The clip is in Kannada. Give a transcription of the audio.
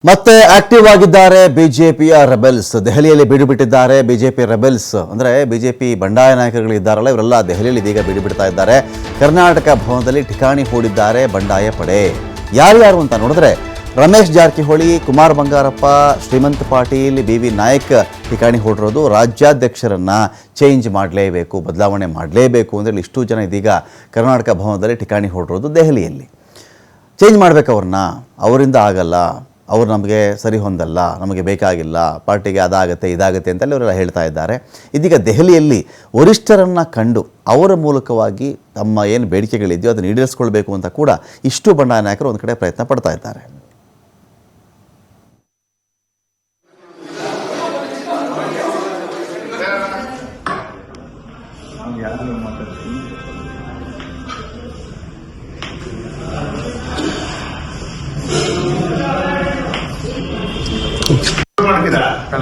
ಮತ್ತೆ ಆಕ್ಟಿವ್ ಆಗಿದ್ದಾರೆ ಬಿಜೆಪಿಯ ರೆಬೆಲ್ಸ್. ದೆಹಲಿಯಲ್ಲಿ ಬೀಡುಬಿಟ್ಟಿದ್ದಾರೆ ಬಿಜೆಪಿ ರೆಬೆಲ್ಸ್. ಅಂದ್ರೆ ಬಿಜೆಪಿ ಬಂಡಾಯ ನಾಯಕರುಗಳು ಇದ್ದಾರಲ್ಲ, ಇವರೆಲ್ಲ ದೆಹಲಿಯಲ್ಲಿ ಇದೀಗ ಬೀಡುಬಿಡ್ತಾ ಇದ್ದಾರೆ. ಕರ್ನಾಟಕ ಭವನದಲ್ಲಿ ಠಿಕಾಣಿ ಹೂಡಿದ್ದಾರೆ ಬಂಡಾಯ ಪಡೆ. ಯಾರ್ಯಾರು ಅಂತ ನೋಡಿದ್ರೆ ರಮೇಶ್ ಜಾರಕಿಹೊಳಿ, ಕುಮಾರ್ ಬಂಗಾರಪ್ಪ, ಶ್ರೀಮಂತ್ ಪಾಟೀಲ್, BV ನಾಯಕ್ ಠಿಕಾಣಿ ಹೂಡಿರೋದು. ರಾಜ್ಯಾಧ್ಯಕ್ಷರನ್ನ ಚೇಂಜ್ ಮಾಡಲೇಬೇಕು, ಬದಲಾವಣೆ ಮಾಡಲೇಬೇಕು ಅಂದರೆ ಇಷ್ಟು ಜನ ಇದೀಗ ಕರ್ನಾಟಕ ಭವನದಲ್ಲಿ ಠಿಕಾಣಿ ಹೂಡಿರೋದು. ದೆಹಲಿಯಲ್ಲಿ ಚೇಂಜ್ ಮಾಡಬೇಕು ಅವ್ರನ್ನ, ಅವರಿಂದ ಆಗಲ್ಲ, ಅವರು ನಮಗೆ ಸರಿ ಹೊಂದಲ್ಲ, ನಮಗೆ ಬೇಕಾಗಿಲ್ಲ, ಪಾರ್ಟಿಗೆ ಅದಾಗತ್ತೆ ಇದಾಗತ್ತೆ ಅಂತಲ್ಲಿ ಅವರೆಲ್ಲ ಹೇಳ್ತಾ ಇದ್ದಾರೆ. ಇದೀಗ ದೆಹಲಿಯಲ್ಲಿ ವರಿಷ್ಠರನ್ನು ಕಂಡು ಅವರ ಮೂಲಕವಾಗಿ ತಮ್ಮ ಏನು ಬೇಡಿಕೆಗಳಿದೆಯೋ ಅದನ್ನು ಈಡೇರಿಸ್ಕೊಳ್ಬೇಕು ಅಂತ ಕೂಡ ಇಷ್ಟು ಬಂಡಾಯ ನಾಯಕರು ಒಂದು ಕಡೆ ಪ್ರಯತ್ನ ಪಡ್ತಾ ಇದ್ದಾರೆ.